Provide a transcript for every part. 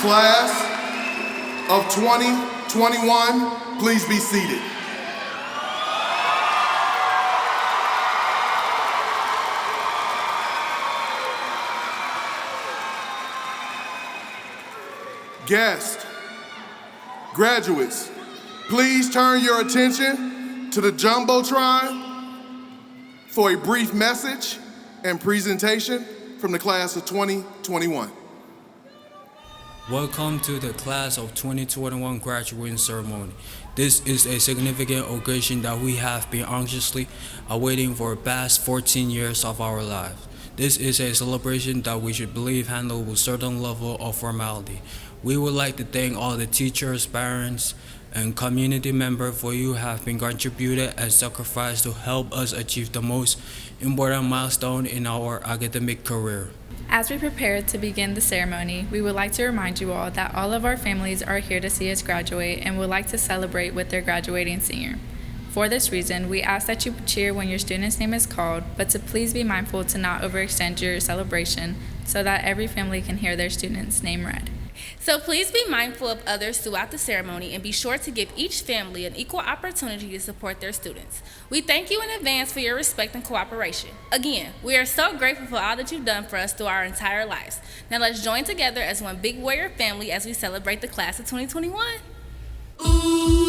Class of 2021, please be seated. Guests, graduates, please turn your attention to the Jumbotron for a brief message and presentation from the class of 2021. Welcome to the Class of 2021 graduating ceremony. This is a significant occasion that we have been anxiously awaiting for the past 14 years of our lives. This is a celebration that we should believe handled with a certain level of formality. We would like to thank all the teachers, parents, and community members for you have been contributed and sacrificed to help us achieve the most important milestone in our academic career. As we prepare to begin the ceremony, we would like to remind you all that all of our families are here to see us graduate and would like to celebrate with their graduating senior. For this reason, we ask that you cheer when your student's name is called, but to please be mindful to not overextend your celebration so that every family can hear their student's name read. So please be mindful of others throughout the ceremony and be sure to give each family an equal opportunity to support their students. We thank you in advance for your respect and cooperation. Again, we are so grateful for all that you've done for us through our entire lives. Now let's join together as one big warrior family as we celebrate the class of 2021. We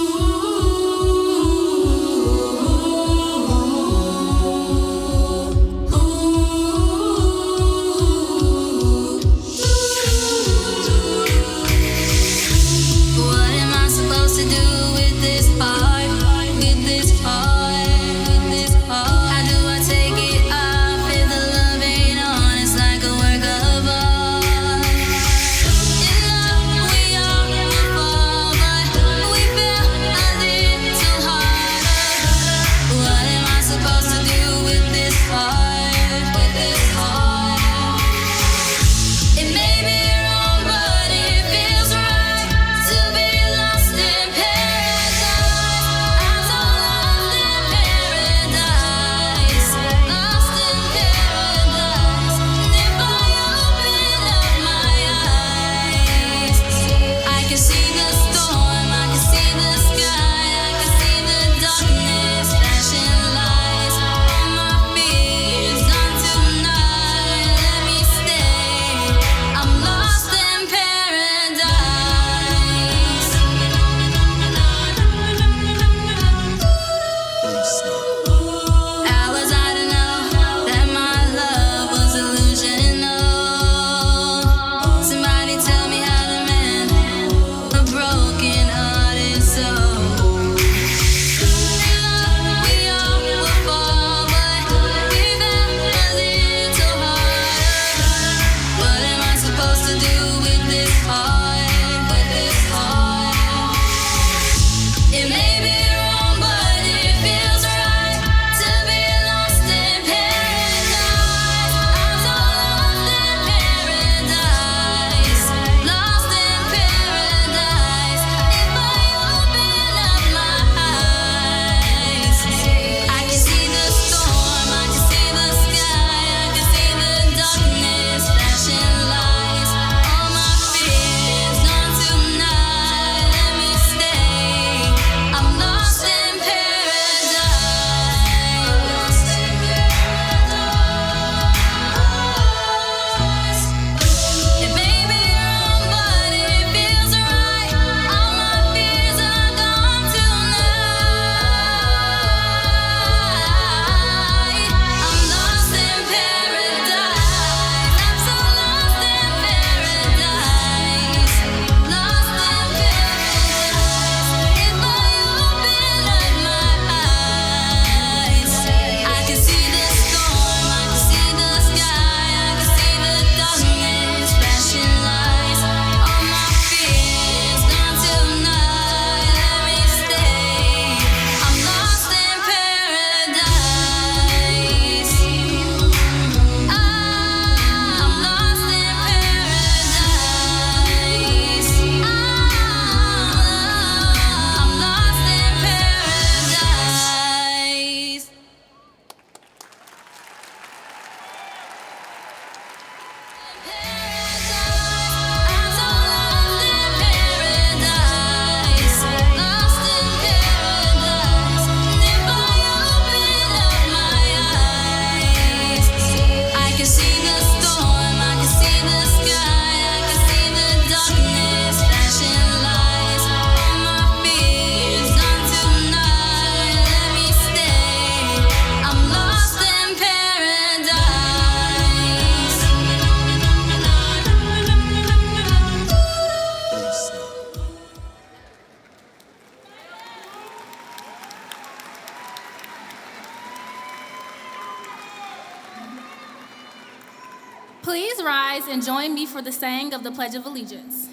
Please rise and join me for the saying of the Pledge of Allegiance.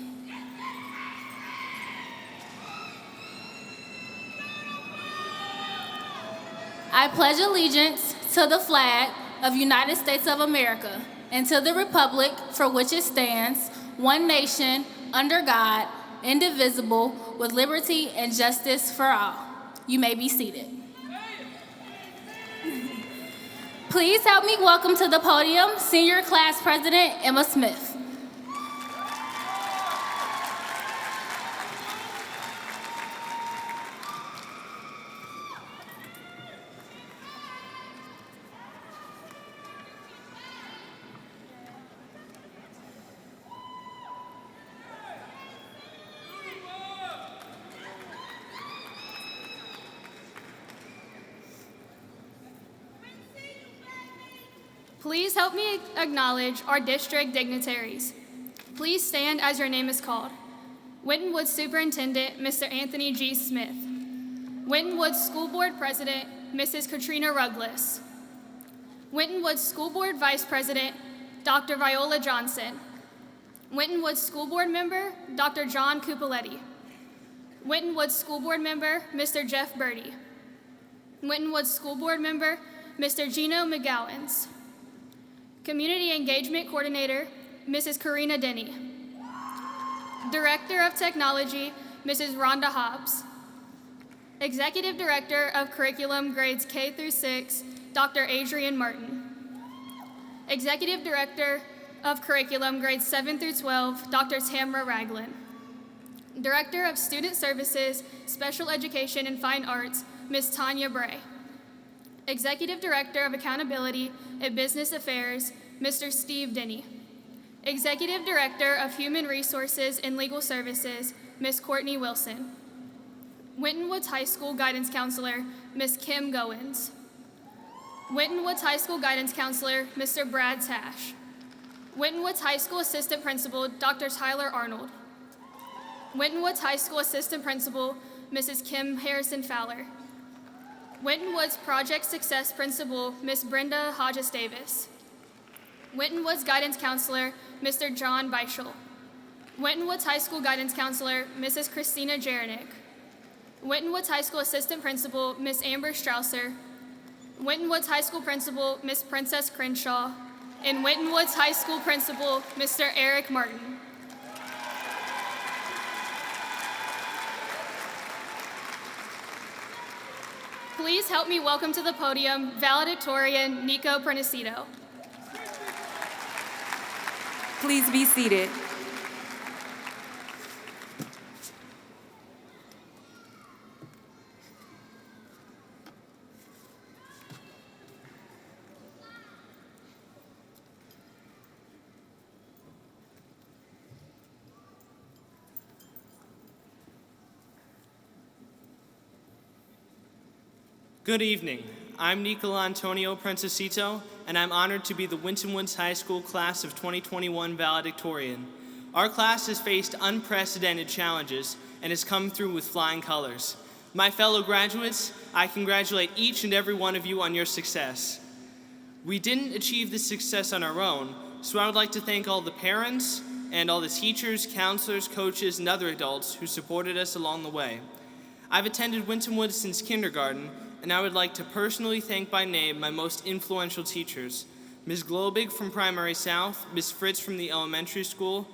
I pledge allegiance to the flag of United States of America and to the republic for which it stands, one nation, under God, indivisible, with liberty and justice for all. You may be seated. Please help me welcome to the podium Senior Class President Emma Smith. Please help me acknowledge our district dignitaries. Please stand as your name is called. Winton Woods Superintendent, Mr. Anthony G. Smith. Winton Woods School Board President, Mrs. Katrina Ruggles. Winton Woods School Board Vice President, Dr. Viola Johnson. Winton Woods School Board Member, Dr. John Cupoletti. Winton Woods School Board Member, Mr. Jeff Birdie. Winton Woods School Board Member, Mr. Gino McGowans. Community Engagement Coordinator, Mrs. Karina Denny. Director of Technology, Mrs. Rhonda Hobbs. Executive Director of Curriculum Grades K through 6, Dr. Adrian Martin. Executive Director of Curriculum Grades 7 through 12, Dr. Tamara Ragland. Director of Student Services, Special Education and Fine Arts, Ms. Tanya Bray. Executive Director of Accountability and Business Affairs, Mr. Steve Denny. Executive Director of Human Resources and Legal Services, Ms. Courtney Wilson. Winton Woods High School Guidance Counselor, Ms. Kim Goins. Winton Woods High School Guidance Counselor, Mr. Brad Tash. Winton Woods High School Assistant Principal, Dr. Tyler Arnold. Winton Woods High School Assistant Principal, Mrs. Kim Harrison Fowler. Winton Woods Project Success Principal, Ms. Brenda Hodges Davis. Winton Woods Guidance Counselor, Mr. John Beischel. Winton Woods High School Guidance Counselor, Mrs. Christina Jarenick. Winton Woods High School Assistant Principal, Ms. Amber Strausser. Winton Woods High School Principal, Ms. Princess Crenshaw. And Winton Woods High School Principal, Mr. Eric Martin. Please help me welcome to the podium Valedictorian Nico Prenacito. Please be seated. Good evening. I'm Nicola Antonio Princesito, and I'm honored to be the Winton Woods High School Class of 2021 Valedictorian. Our class has faced unprecedented challenges and has come through with flying colors. My fellow graduates, I congratulate each and every one of you on your success. We didn't achieve this success on our own, so I would like to thank all the parents and all the teachers, counselors, coaches, and other adults who supported us along the way. I've attended Winton Woods since kindergarten, and I would like to personally thank by name my most influential teachers, Ms. Globig from Primary South, Ms. Fritz from the elementary school,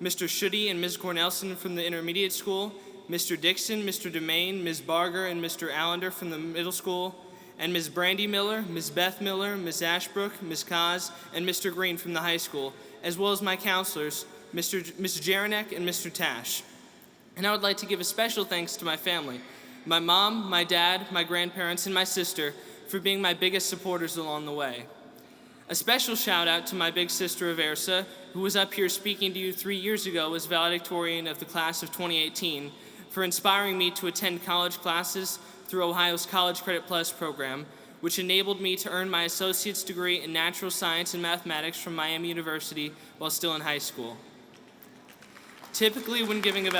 Mr. Schutte and Ms. Cornelson from the intermediate school, Mr. Dixon, Mr. Demain, Ms. Barger, and Mr. Allender from the middle school, and Ms. Brandy Miller, Ms. Beth Miller, Ms. Ashbrook, Ms. Kaz, and Mr. Green from the high school, as well as my counselors, Ms. Jaranek and Mr. Tash. And I would like to give a special thanks to my family, my mom, my dad, my grandparents, and my sister for being my biggest supporters along the way. A special shout out to my big sister Aversa, who was up here speaking to you 3 years ago as valedictorian of the class of 2018, for inspiring me to attend college classes through Ohio's College Credit Plus program, which enabled me to earn my associate's degree in natural science and mathematics from Miami University while still in high school. Typically, when giving a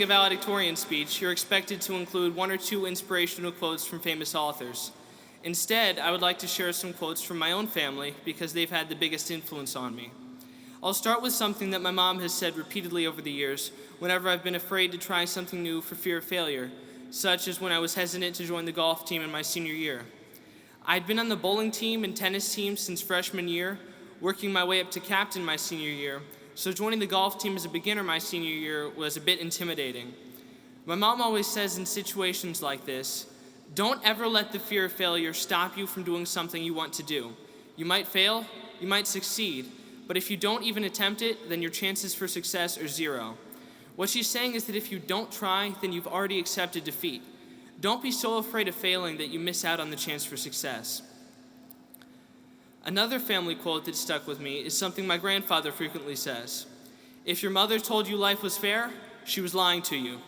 valedictorian speech, you're expected to include 1 or 2 inspirational quotes from famous authors. Instead, I would like to share some quotes from my own family because they've had the biggest influence on me. I'll start with something that my mom has said repeatedly over the years whenever I've been afraid to try something new for fear of failure, such as when I was hesitant to join the golf team in my senior year. I'd been on the bowling team and tennis team since freshman year, working my way up to captain my senior year, so joining the golf team as a beginner my senior year was a bit intimidating. My mom always says in situations like this, don't ever let the fear of failure stop you from doing something you want to do. You might fail, you might succeed, but if you don't even attempt it, then your chances for success are zero. What she's saying is that if you don't try, then you've already accepted defeat. Don't be so afraid of failing that you miss out on the chance for success. Another family quote that stuck with me is something my grandfather frequently says. If your mother told you life was fair, she was lying to you.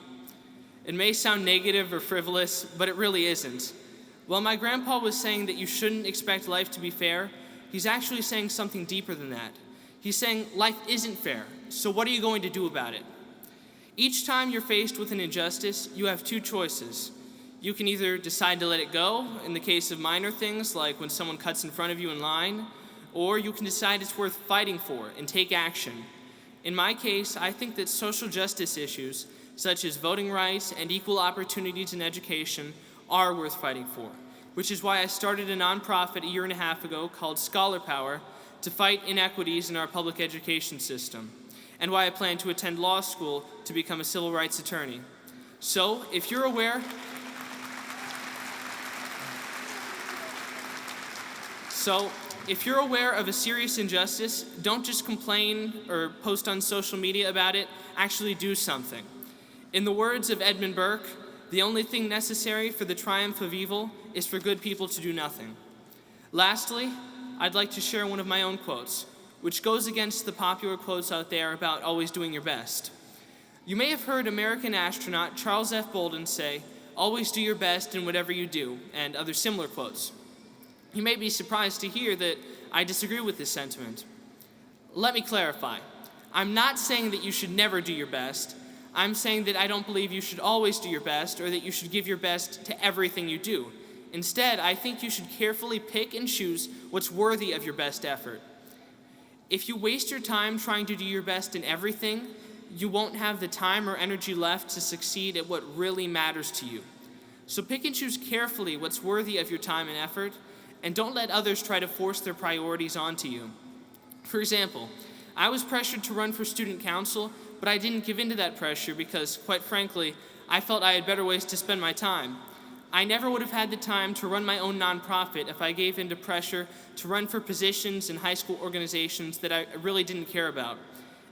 It may sound negative or frivolous, but it really isn't. While my grandpa was saying that you shouldn't expect life to be fair, he's actually saying something deeper than that. He's saying life isn't fair, so what are you going to do about it? Each time you're faced with an injustice, you have two choices. You can either decide to let it go, in the case of minor things like when someone cuts in front of you in line, or you can decide it's worth fighting for and take action. In my case, I think that social justice issues, such as voting rights and equal opportunities in education, are worth fighting for, which is why I started a nonprofit a year and a half ago called Scholar Power to fight inequities in our public education system, and why I plan to attend law school to become a civil rights attorney. So, if you're aware of a serious injustice, don't just complain or post on social media about it, actually do something. In the words of Edmund Burke, the only thing necessary for the triumph of evil is for good people to do nothing. Lastly, I'd like to share one of my own quotes, which goes against the popular quotes out there about always doing your best. You may have heard American astronaut Charles F. Bolden say, "Always do your best in whatever you do," and other similar quotes. You may be surprised to hear that I disagree with this sentiment. Let me clarify. I'm not saying that you should never do your best. I'm saying that I don't believe you should always do your best or that you should give your best to everything you do. Instead, I think you should carefully pick and choose what's worthy of your best effort. If you waste your time trying to do your best in everything, you won't have the time or energy left to succeed at what really matters to you. So pick and choose carefully what's worthy of your time and effort, and don't let others try to force their priorities onto you. For example, I was pressured to run for student council, but I didn't give in to that pressure because, quite frankly, I felt I had better ways to spend my time. I never would have had the time to run my own nonprofit if I gave in to pressure to run for positions in high school organizations that I really didn't care about.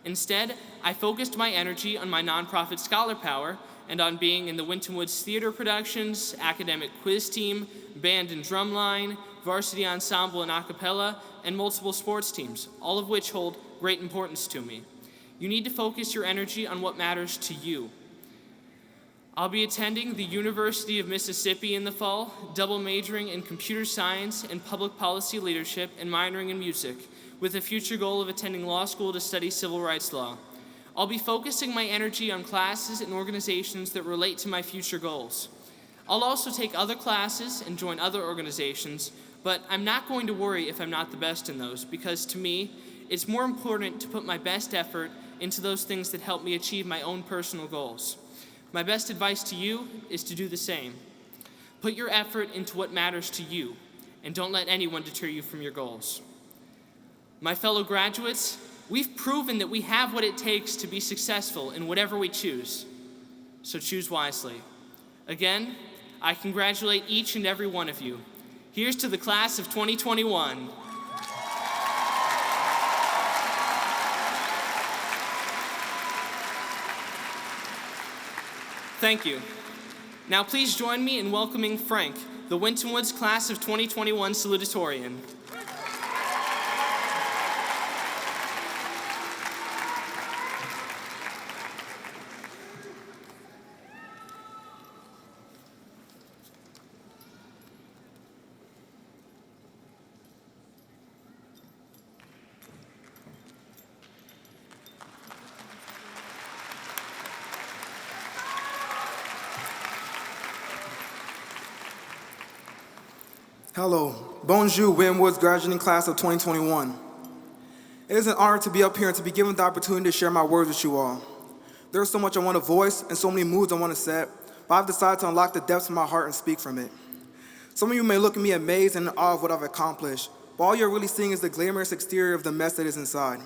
Instead, I focused my energy on my nonprofit Scholar Power and on being in the Winton Woods theater productions, academic quiz team, band and drumline, varsity ensemble and a cappella, and multiple sports teams, all of which hold great importance to me. You need to focus your energy on what matters to you. I'll be attending the University of Mississippi in the fall, double majoring in computer science and public policy leadership and minoring in music, with a future goal of attending law school to study civil rights law. I'll be focusing my energy on classes and organizations that relate to my future goals. I'll also take other classes and join other organizations, but I'm not going to worry if I'm not the best in those, because to me, it's more important to put my best effort into those things that help me achieve my own personal goals. My best advice to you is to do the same. Put your effort into what matters to you, and don't let anyone deter you from your goals. My fellow graduates, we've proven that we have what it takes to be successful in whatever we choose, so choose wisely. Again, I congratulate each and every one of you. Here's to the class of 2021. Thank you. Now please join me in welcoming Frank, the Winton Woods class of 2021 Salutatorian. Hello, bonjour, Winwood's graduating class of 2021. It is an honor to be up here and to be given the opportunity to share my words with you all. There's so much I want to voice and so many moods I want to set, but I've decided to unlock the depths of my heart and speak from it. Some of you may look at me amazed and in awe of what I've accomplished, but all you're really seeing is the glamorous exterior of the mess that is inside.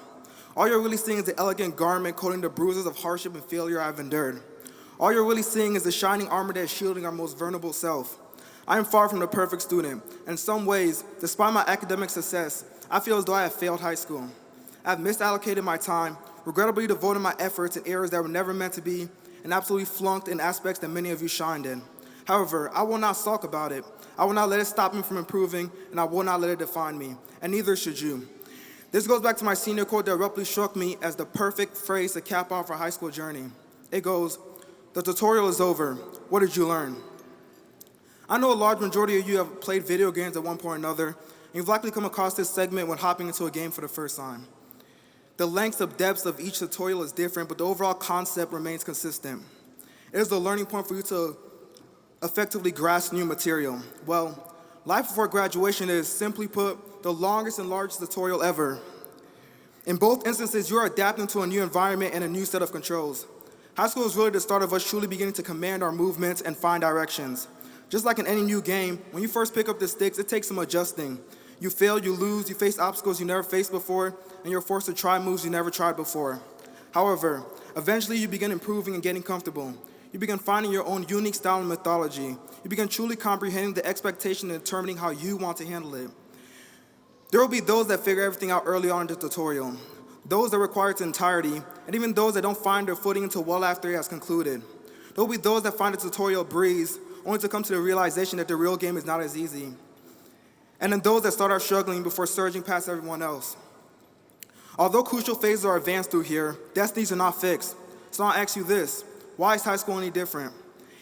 All you're really seeing is the elegant garment coating the bruises of hardship and failure I've endured. All you're really seeing is the shining armor that is shielding our most vulnerable self. I am far from the perfect student. In some ways, despite my academic success, I feel as though I have failed high school. I have misallocated my time, regrettably devoted my efforts in areas that were never meant to be, and absolutely flunked in aspects that many of you shined in. However, I will not sulk about it. I will not let it stop me from improving, and I will not let it define me, and neither should you. This goes back to my senior quote that abruptly struck me as the perfect phrase to cap off our high school journey. It goes, "The tutorial is over. What did you learn?" I know a large majority of you have played video games at one point or another, and you've likely come across this segment when hopping into a game for the first time. The lengths of depths of each tutorial is different, but the overall concept remains consistent. It is the learning point for you to effectively grasp new material. Well, life before graduation is, simply put, the longest and largest tutorial ever. In both instances, you are adapting to a new environment and a new set of controls. High school is really the start of us truly beginning to command our movements and find directions. Just like in any new game, when you first pick up the sticks, it takes some adjusting. You fail, you lose, you face obstacles you never faced before, and you're forced to try moves you never tried before. However, eventually you begin improving and getting comfortable. You begin finding your own unique style and methodology. You begin truly comprehending the expectation and determining how you want to handle it. There will be those that figure everything out early on in the tutorial, those that require its entirety, and even those that don't find their footing until well after it has concluded. There will be those that find the tutorial breeze, only to come to the realization that the real game is not as easy. And then those that start out struggling before surging past everyone else. Although crucial phases are advanced through here, destinies are not fixed. So I'll ask you this, why is high school any different?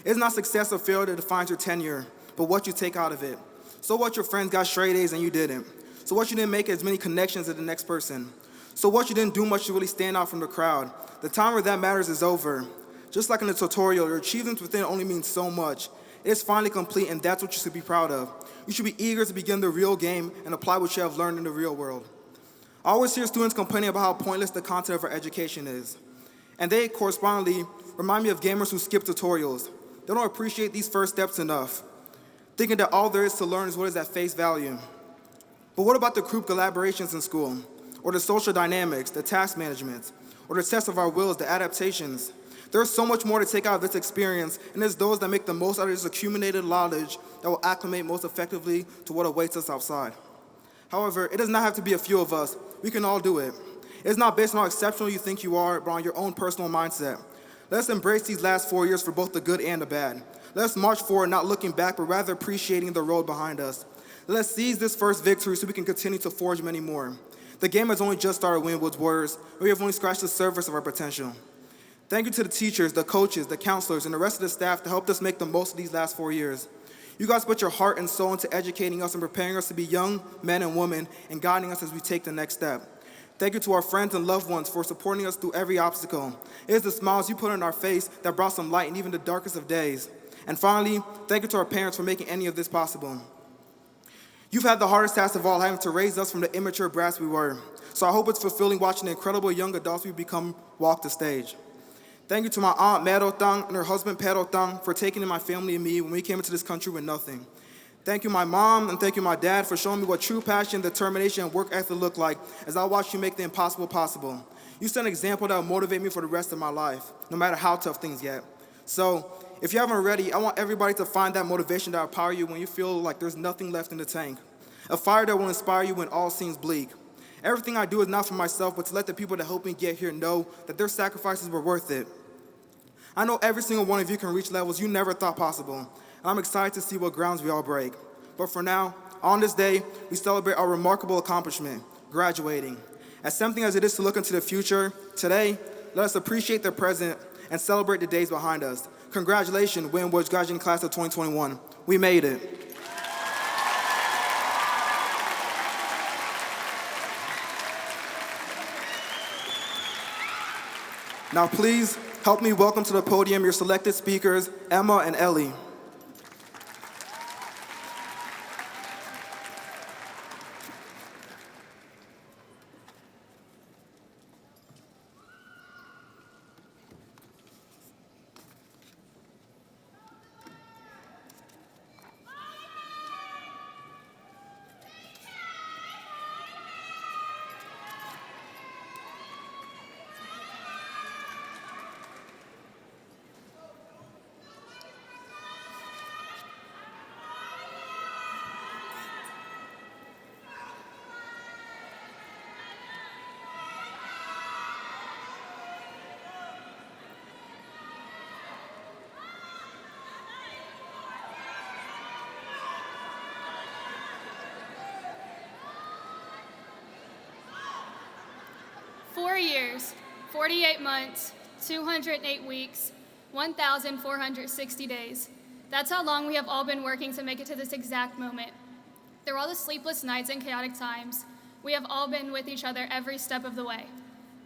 It's not success or failure that defines your tenure, but what you take out of it. So what your friends got straight A's and you didn't? So what you didn't make as many connections as the next person? So what you didn't do much to really stand out from the crowd? The time where that matters is over. Just like in the tutorial, your achievements within only means so much. It is finally complete, and that's what you should be proud of. You should be eager to begin the real game and apply what you have learned in the real world. I always hear students complaining about how pointless the content of our education is. And they correspondingly remind me of gamers who skip tutorials. They don't appreciate these first steps enough, thinking that all there is to learn is what is at face value. But what about the group collaborations in school, or the social dynamics, the task management, or the test of our wills, the adaptations? There's so much more to take out of this experience, and it's those that make the most out of this accumulated knowledge that will acclimate most effectively to what awaits us outside. However, it does not have to be a few of us. We can all do it. It's not based on how exceptional you think you are, but on your own personal mindset. Let's embrace these last 4 years for both the good and the bad. Let's march forward, not looking back, but rather appreciating the road behind us. Let's seize this first victory so we can continue to forge many more. The game has only just started, Winwood's Warriors, and we have only scratched the surface of our potential. Thank you to the teachers, the coaches, the counselors, and the rest of the staff that helped us make the most of these last 4 years. You guys put your heart and soul into educating us and preparing us to be young men and women and guiding us as we take the next step. Thank you to our friends and loved ones for supporting us through every obstacle. It is the smiles you put on our face that brought some light in even the darkest of days. And finally, thank you to our parents for making any of this possible. You've had the hardest task of all, having to raise us from the immature brats we were. So I hope it's fulfilling watching the incredible young adults we've become walk the stage. Thank you to my aunt Merotang and her husband Perotang for taking in my family and me when we came into this country with nothing. Thank you my mom and thank you my dad for showing me what true passion, determination, and work ethic look like as I watched you make the impossible possible. You set an example that will motivate me for the rest of my life, no matter how tough things get. So, if you haven't already, I want everybody to find that motivation that will power you when you feel like there's nothing left in the tank. A fire that will inspire you when all seems bleak. Everything I do is not for myself, but to let the people that helped me get here know that their sacrifices were worth it. I know every single one of you can reach levels you never thought possible, and I'm excited to see what grounds we all break. But for now, on this day, we celebrate our remarkable accomplishment, graduating. As tempting as it is to look into the future, today, let us appreciate the present and celebrate the days behind us. Congratulations, Winwood's graduating class of 2021. We made it. Now please help me welcome to the podium your selected speakers, Emma and Ellie. 4 years, 48 months, 208 weeks, 1,460 days. That's how long we have all been working to make it to this exact moment. Through all the sleepless nights and chaotic times, we have all been with each other every step of the way.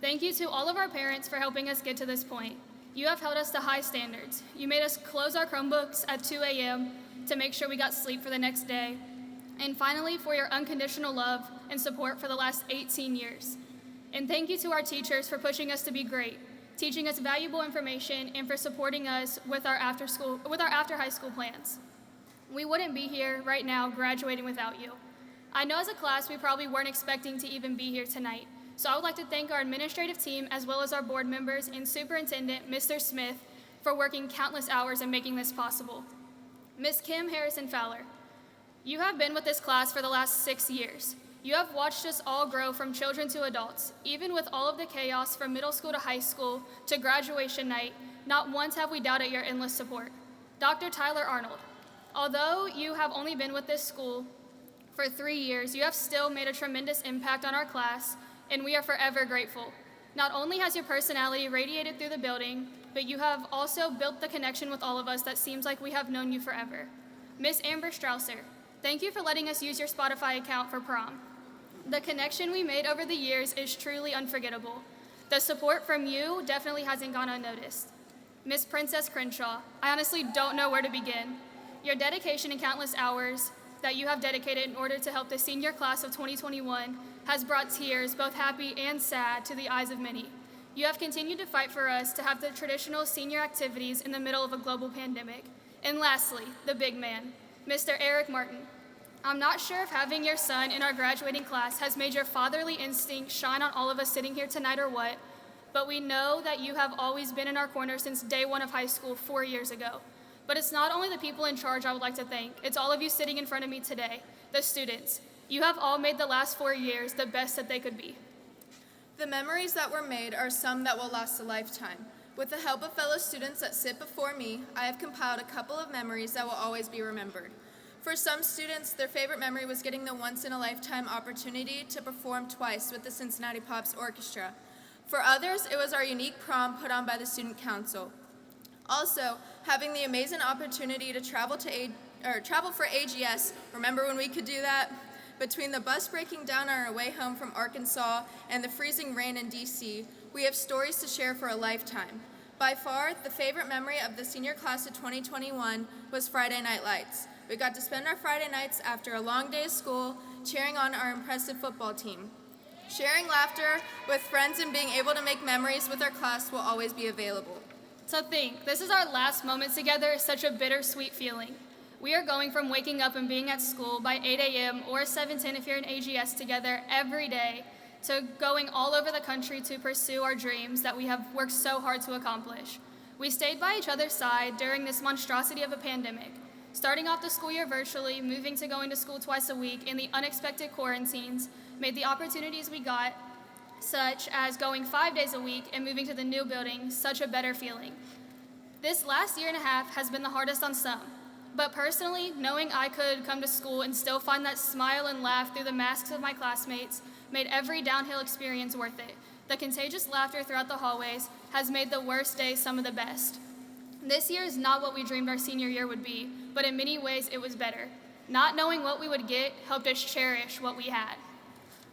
Thank you to all of our parents for helping us get to this point. You have held us to high standards. You made us close our Chromebooks at 2 a.m. to make sure we got sleep for the next day. And finally, for your unconditional love and support for the last 18 years. And thank you to our teachers for pushing us to be great, teaching us valuable information, and for supporting us with our after high school plans. We wouldn't be here right now graduating without you. I know as a class we probably weren't expecting to even be here tonight, so I would like to thank our administrative team as well as our board members and Superintendent, Mr. Smith, for working countless hours and making this possible. Ms. Kim Harrison Fowler, you have been with this class for the last 6 years. You have watched us all grow from children to adults. Even with all of the chaos from middle school to high school to graduation night, not once have we doubted your endless support. Dr. Tyler Arnold, although you have only been with this school for 3 years, you have still made a tremendous impact on our class, and we are forever grateful. Not only has your personality radiated through the building, but you have also built the connection with all of us that seems like we have known you forever. Miss Amber Strausser, thank you for letting us use your Spotify account for prom. The connection we made over the years is truly unforgettable. The support from you definitely hasn't gone unnoticed. Miss Princess Crenshaw, I honestly don't know where to begin. Your dedication and countless hours that you have dedicated in order to help the senior class of 2021 has brought tears, both happy and sad, to the eyes of many. You have continued to fight for us to have the traditional senior activities in the middle of a global pandemic. And lastly, the big man, Mr. Eric Martin. I'm not sure if having your son in our graduating class has made your fatherly instinct shine on all of us sitting here tonight or what, but we know that you have always been in our corner since day one of high school 4 years ago. But it's not only the people in charge I would like to thank, it's all of you sitting in front of me today, the students. You have all made the last 4 years the best that they could be. The memories that were made are some that will last a lifetime. With the help of fellow students that sit before me, I have compiled a couple of memories that will always be remembered. For some students, their favorite memory was getting the once-in-a-lifetime opportunity to perform twice with the Cincinnati Pops Orchestra. For others, it was our unique prom put on by the Student Council. Also, having the amazing opportunity to travel for AGS, remember when we could do that? Between the bus breaking down on our way home from Arkansas and the freezing rain in DC, we have stories to share for a lifetime. By far, the favorite memory of the senior class of 2021 was Friday Night Lights. We got to spend our Friday nights after a long day of school cheering on our impressive football team. Sharing laughter with friends and being able to make memories with our class will always be available. To think, this is our last moment together is such a bittersweet feeling. We are going from waking up and being at school by 8 a.m. or 7:10 if you're in AGS together every day, to going all over the country to pursue our dreams that we have worked so hard to accomplish. We stayed by each other's side during this monstrosity of a pandemic, starting off the school year virtually, moving to going to school twice a week, and the unexpected quarantines made the opportunities we got, such as going 5 days a week and moving to the new building, such a better feeling. This last year and a half has been the hardest on some, but personally, knowing I could come to school and still find that smile and laugh through the masks of my classmates made every downhill experience worth it. The contagious laughter throughout the hallways has made the worst days some of the best. This year is not what we dreamed our senior year would be, but in many ways it was better. Not knowing what we would get helped us cherish what we had.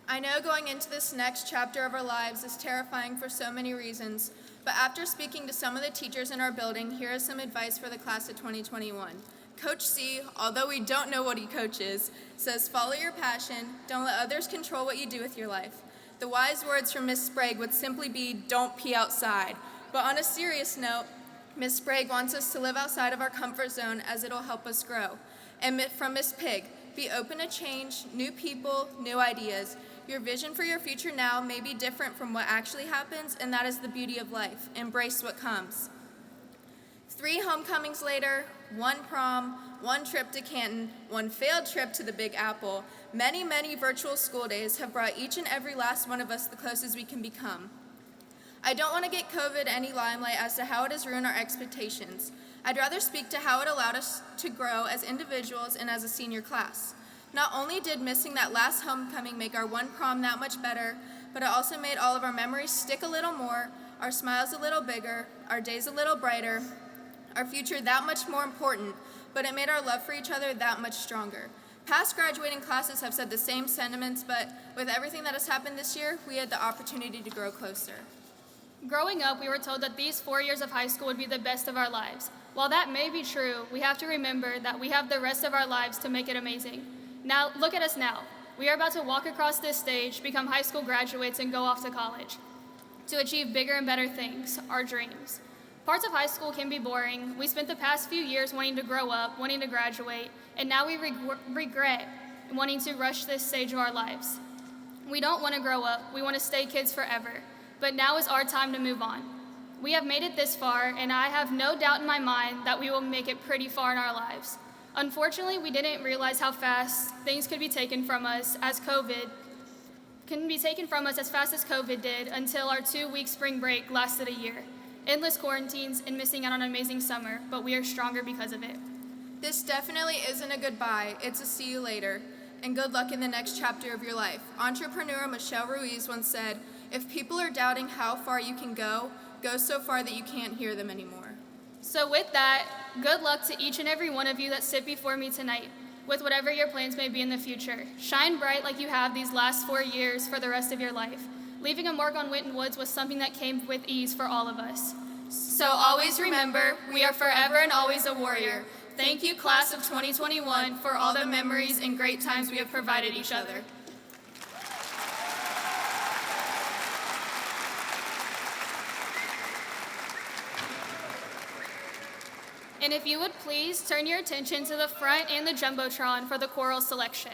I know going into this next chapter of our lives is terrifying for so many reasons, but after speaking to some of the teachers in our building, here is some advice for the class of 2021. Coach C, although we don't know what he coaches, says follow your passion, don't let others control what you do with your life. The wise words from Miss Sprague would simply be, don't pee outside. But on a serious note, Miss Sprague wants us to live outside of our comfort zone as it'll help us grow. And from Miss Pig, be open to change, new people, new ideas. Your vision for your future now may be different from what actually happens, and that is the beauty of life. Embrace what comes. 3 homecomings later, 1 prom, 1 trip to Canton, 1 failed trip to the Big Apple, many, many virtual school days have brought each and every last one of us the closest we can become. I don't want to get COVID any limelight as to how it has ruined our expectations. I'd rather speak to how it allowed us to grow as individuals and as a senior class. Not only did missing that last homecoming make our 1 prom that much better, but it also made all of our memories stick a little more, our smiles a little bigger, our days a little brighter, our future that much more important, but it made our love for each other that much stronger. Past graduating classes have said the same sentiments, but with everything that has happened this year, we had the opportunity to grow closer. Growing up, we were told that these 4 years of high school would be the best of our lives. While that may be true, we have to remember that we have the rest of our lives to make it amazing. Now, look at us now. We are about to walk across this stage, become high school graduates, and go off to college to achieve bigger and better things, our dreams. Parts of high school can be boring. We spent the past few years wanting to grow up, wanting to graduate, and now we regret wanting to rush this stage of our lives. We don't want to grow up. We want to stay kids forever. But now is our time to move on. We have made it this far, and I have no doubt in my mind that we will make it pretty far in our lives. Unfortunately, we didn't realize how fast things could be taken from us as COVID did until our 2-week spring break lasted a year. Endless quarantines and missing out on an amazing summer, but we are stronger because of it. This definitely isn't a goodbye, it's a see you later, and good luck in the next chapter of your life. Entrepreneur Michelle Ruiz once said, "If people are doubting how far you can go so far that you can't hear them anymore." So with that, good luck to each and every one of you that sit before me tonight, with whatever your plans may be in the future. Shine bright like you have these last 4 years for the rest of your life. Leaving a mark on Winton Woods was something that came with ease for all of us. So always remember, we are forever and always a warrior. Thank you, class of 2021, for all the memories and great times we have provided each other. And if you would please turn your attention to the front and the Jumbotron for the choral selection.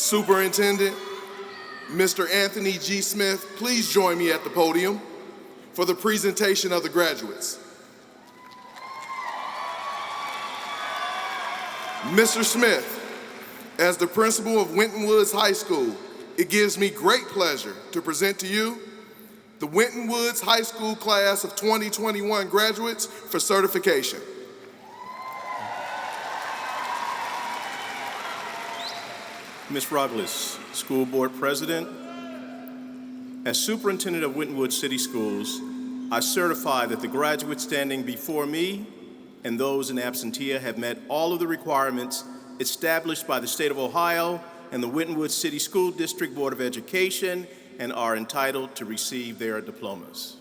Superintendent, Mr. Anthony G. Smith, please join me at the podium for the presentation of the graduates. Mr. Smith, as the principal of Winton Woods High School, it gives me great pleasure to present to you the Winton Woods High School class of 2021 graduates for certification. Ms. Ruggles, School Board President, as Superintendent of Winton Woods City Schools, I certify that the graduates standing before me and those in absentia have met all of the requirements established by the State of Ohio and the Winton Woods City School District Board of Education and are entitled to receive their diplomas.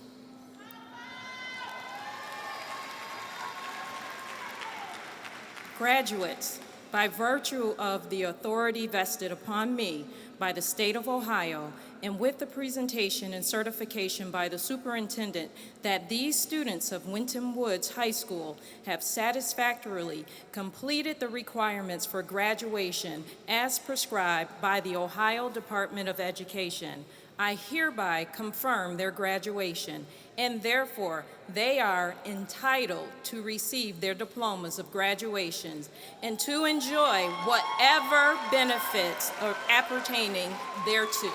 Graduates, by virtue of the authority vested upon me by the State of Ohio, and with the presentation and certification by the superintendent that these students of Winton Woods High School have satisfactorily completed the requirements for graduation as prescribed by the Ohio Department of Education, I hereby confirm their graduation, and therefore they are entitled to receive their diplomas of graduations and to enjoy whatever benefits are appertaining thereto.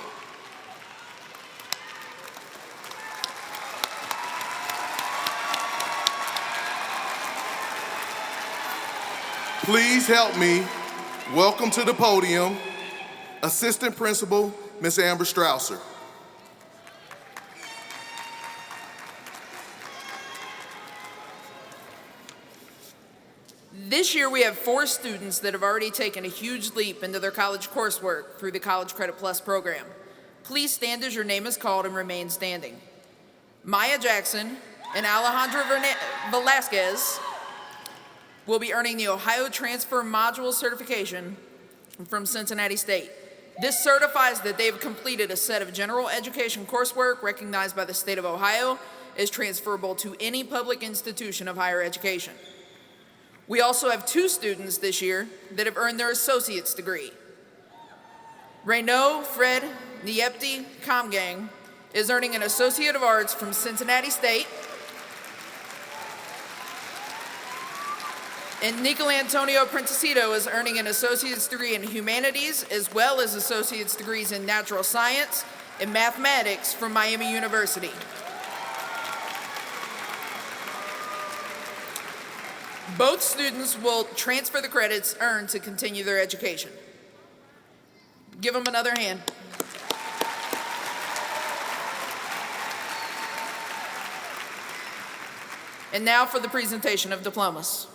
Please help me welcome to the podium Assistant Principal, Ms. Amber Strausser. This year we have 4 students that have already taken a huge leap into their college coursework through the College Credit Plus program. Please stand as your name is called and remain standing. Maya Jackson and Alejandra Velasquez will be earning the Ohio Transfer Module certification from Cincinnati State. This certifies that they have completed a set of general education coursework recognized by the state of Ohio as transferable to any public institution of higher education. We also have 2 students this year that have earned their associate's degree. Reynaud Fred Niepti Comgang is earning an Associate of Arts from Cincinnati State, and Nico Antonio Princicito is earning an associate's degree in humanities as well as associate's degrees in natural science and mathematics from Miami University. Both students will transfer the credits earned to continue their education. Give them another hand. And now for the presentation of diplomas.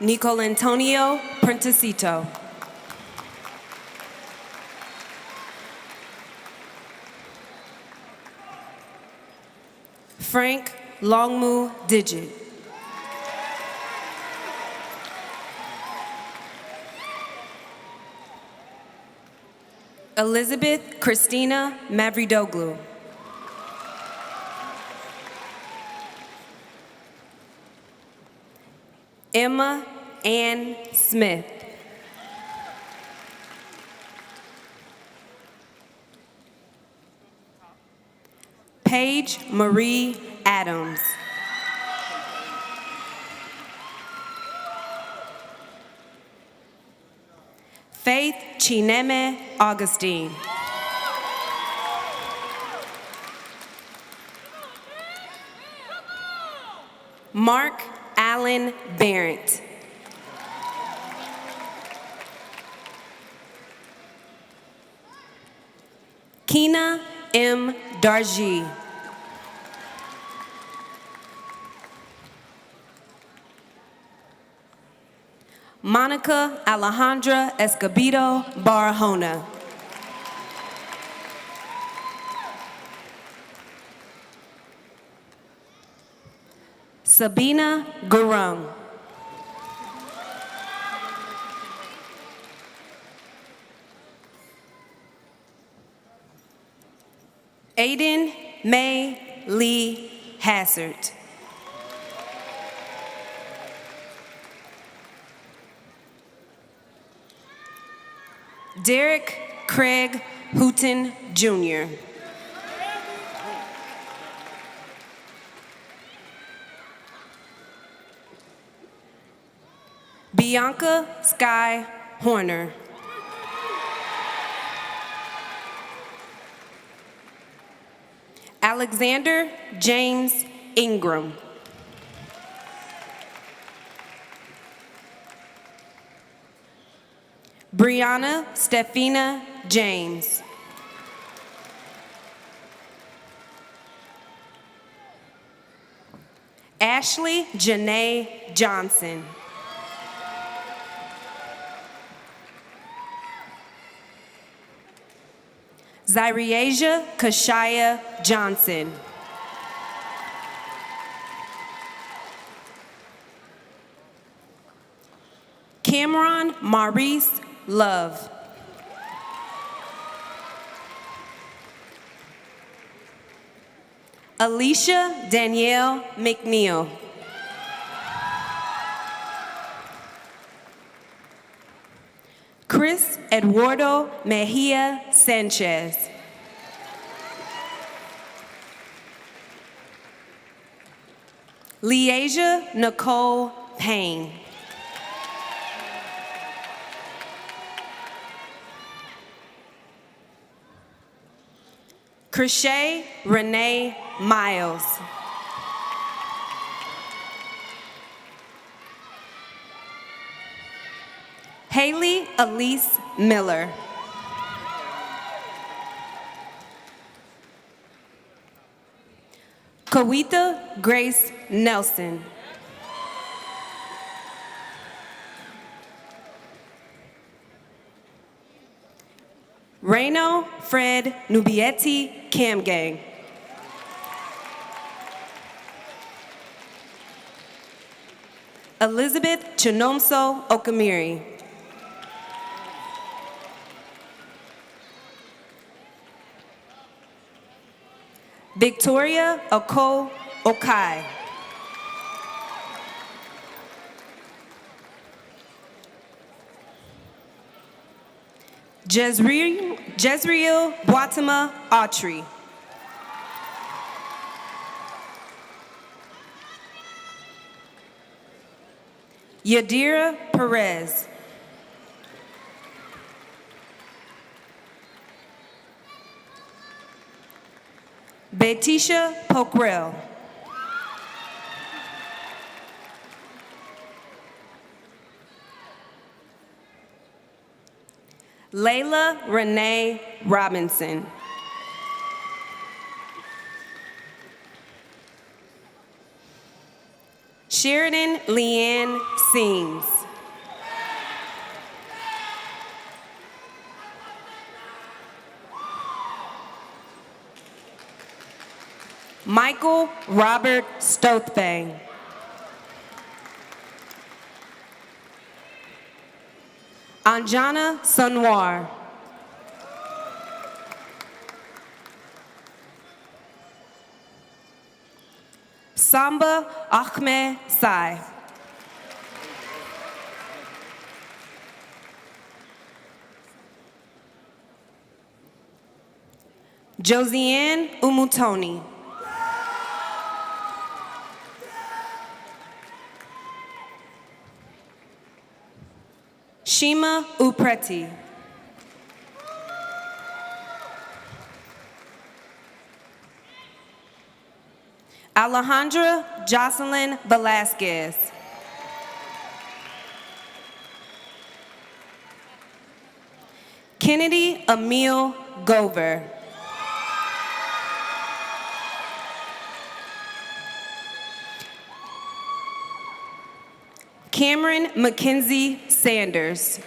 Nico Antonio Princicito. Frank Longmu Digit. Elizabeth Christina Mavridoglu. Emma Ann Smith. Paige Marie Adams. Faith Chineme Augustine. Mark Allen Barrett. Kina M. Darji. Monica Alejandra Escobedo Barahona. Sabina Gurung. Aiden May Lee Hassert. Derek Craig Hooton Jr. Bianca Sky Horner. Alexander James Ingram. Brianna Stefina James. Ashley Janae Johnson. Zyriesia Kashaya Johnson. Cameron Maurice Love. Alicia Danielle McNeil. Chris Eduardo Mejia Sanchez. Leasia Nicole Payne. Krishay Renee Miles. Haley Elise Miller. Kawita Grace Nelson. Reno Fred Nubietti Camgang. Elizabeth Chinomso Okamiri. Victoria Oko Okai. Jezreel Boatema Autry. Yadira Perez. Betisha Pokrell. Layla Renee Robinson. Sheridan Leanne Seams. Michael Robert Stothbang. Anjana Sunwar. Samba Ahmed Sai. Josiane Umutoni. Shima Upreti. Alejandra Jocelyn Velasquez. Kennedy Emil Gover. Cameron Mackenzie Sanders.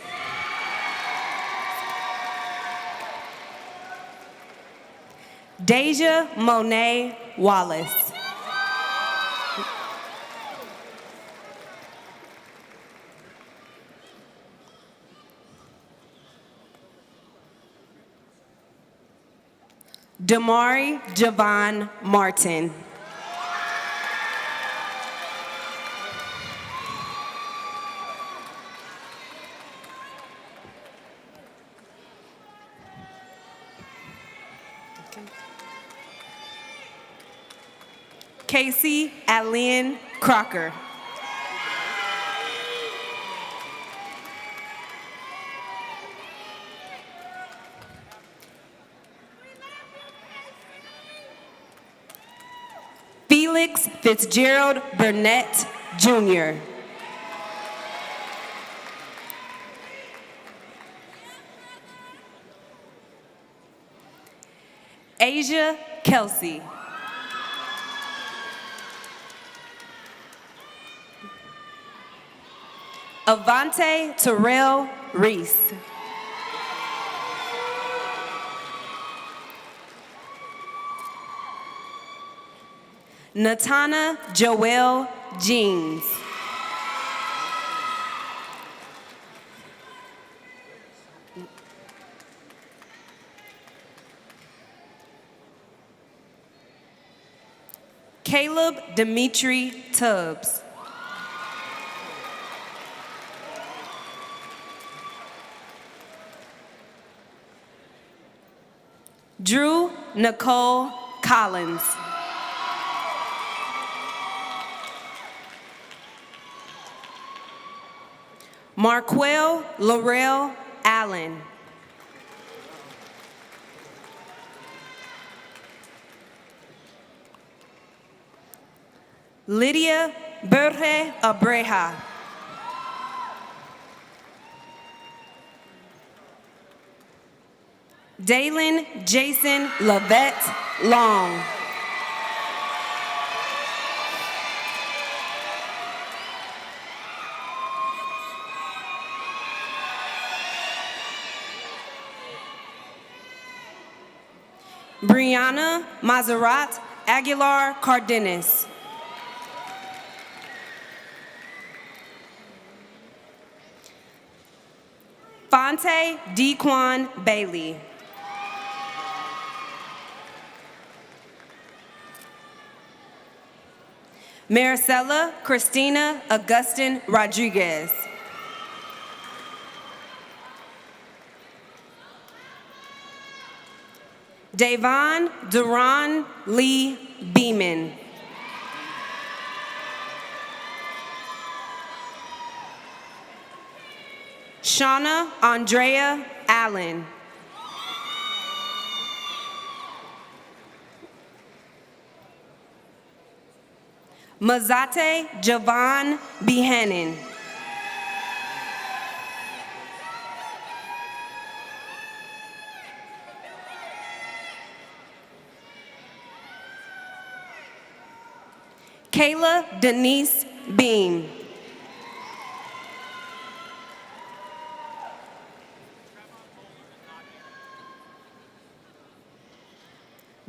Deja Monet Wallace. Damari Javon Martin. Casey Allen Crocker. Felix Fitzgerald Burnett, Jr. Asia Kelsey. Avante Terrell Reese. Natana Joelle Jeans. Caleb Dimitri Tubbs. Drew Nicole Collins. Marquel Laurel Allen. Lydia Berge Abreja. Dalen Jason Lavette Long. Brianna Mazerat Aguilar Cardenas. Fonte Dequan Bailey. Maricela Christina Augustin Rodriguez. Davon Duran Lee Beeman. Shauna Andrea Allen. Mazate Javon Behannon. Kayla Denise Beam.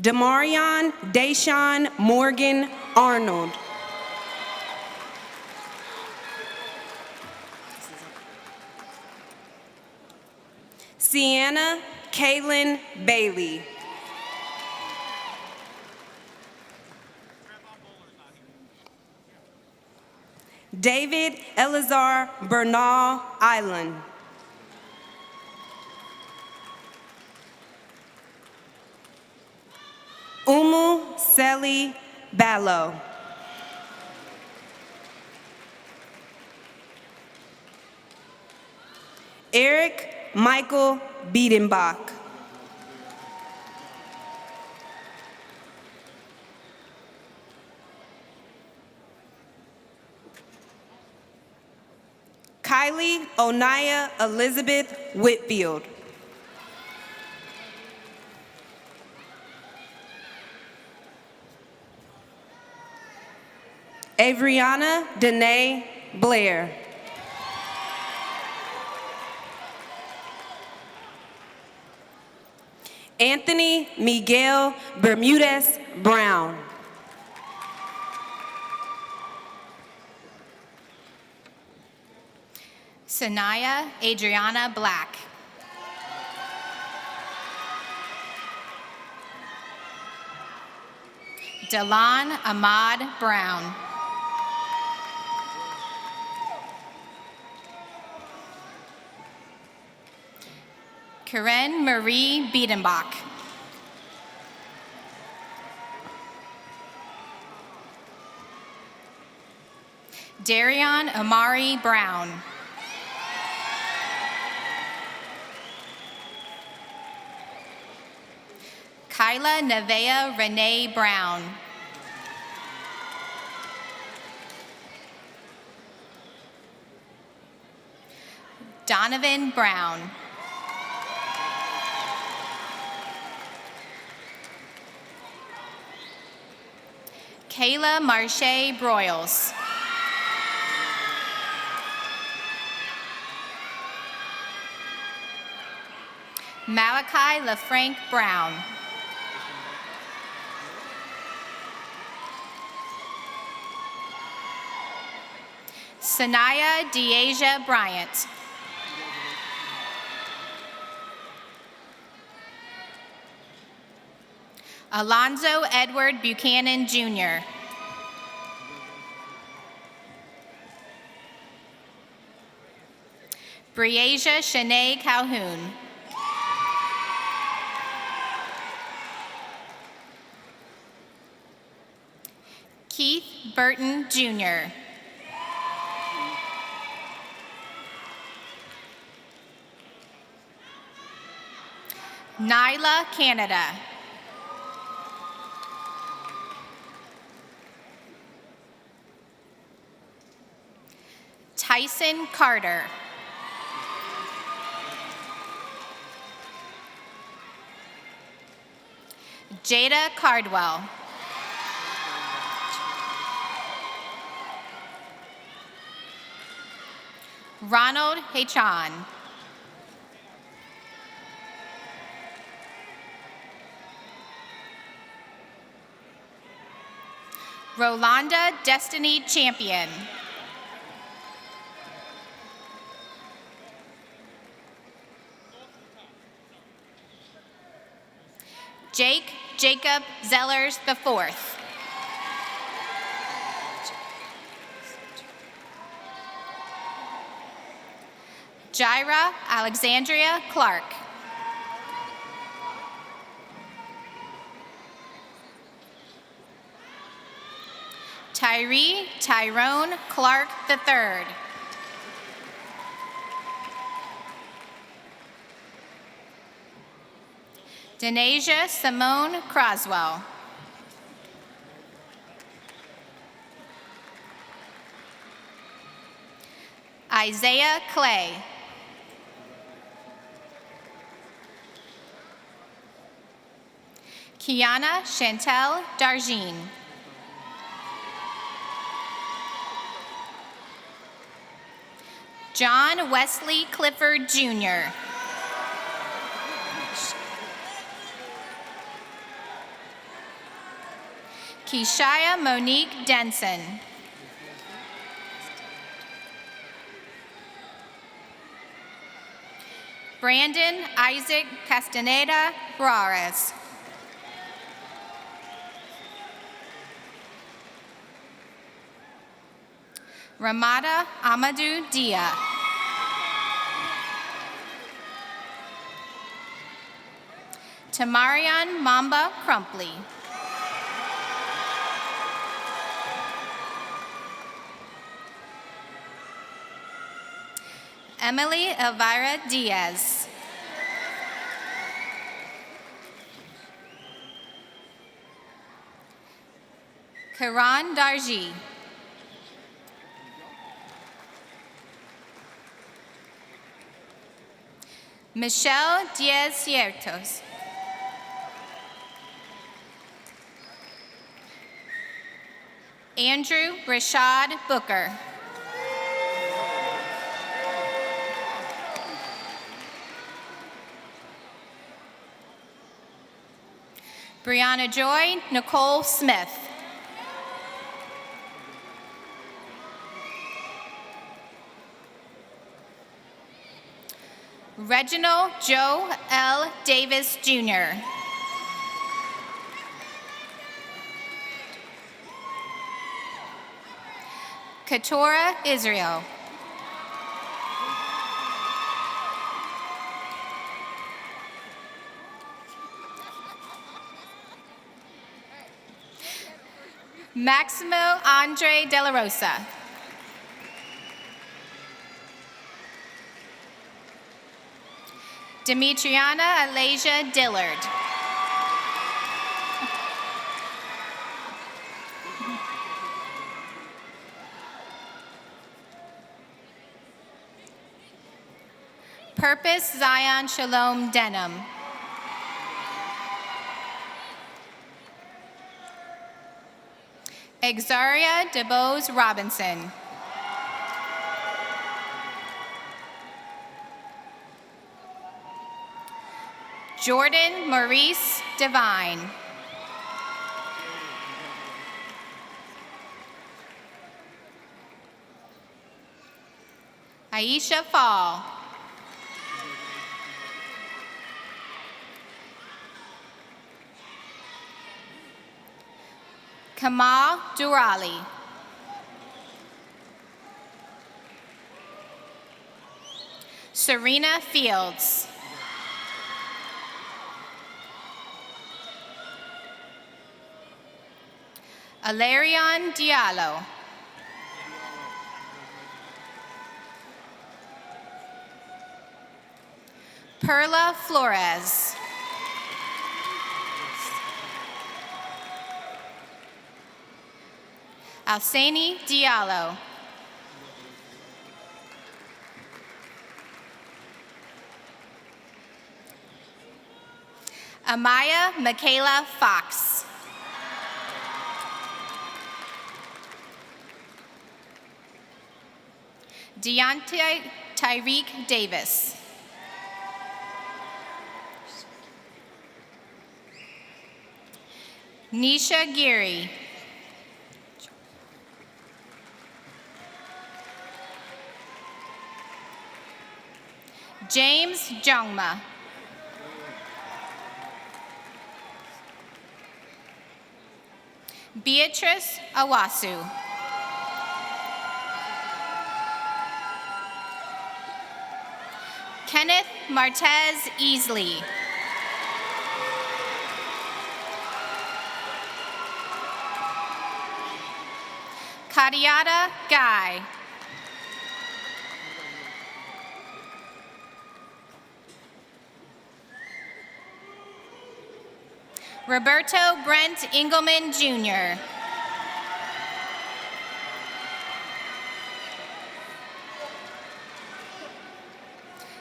Demarion Deshawn Morgan Arnold. Sienna Kaylin Bailey. David Elazar Bernal Island. Umu Seli Ballo. Eric Michael Biedenbach. Kylie Onaya Elizabeth Whitfield. Avriana Danae Blair. Anthony Miguel Bermudez Brown. Sanaya Adriana Black. Delon Ahmad Brown. Karen Marie Biedenbach. Darion Amari Brown. Kyla Nevea Renee Brown. Donovan Brown. Kayla Marche Broyles. Malachi LaFranc Brown. Sanaya Deasia Bryant. Alonzo Edward Buchanan, Jr. Breasia Shanae Calhoun. Keith Burton, Jr. Nyla Canada. Tyson Carter. Jada Cardwell. Ronald Hachan. Rolanda Destiny Champion. Jake Jacob Zellers IV. Jaira Alexandria Clark. Tyree Tyrone Clark III. Denasia Simone Croswell. Isaiah Clay. Kiana Chantel Darjean. John Wesley Clifford, Jr. Keshia Monique Denson. Brandon Isaac Castaneda Juarez. Ramada Amadou Dia. Tamarian Mamba Crumpley. Emily Elvira Diaz. Karan Darji. Michelle Diaz Ciertos. Andrew Rashad Booker. Brianna Joy Nicole Smith. Reginald Joe L. Davis, Jr. Katora Israel. Maximo Andre De La Rosa. Demetriana Alasia Dillard. Purpose Zion Shalom Denham. Exaria DeBose Robinson. Jordan Maurice Devine. Aisha Fall. Kamal Durali. Serena Fields. Alarion Diallo. Perla Flores. Alsani Diallo. Amaya Michaela Fox. Deontay Tyreek Davis. Nisha Geary. James Jongma. Beatrice Awasu. Kenneth Martez Easley. Kadiata Guy. Roberto Brent Engelman, Jr.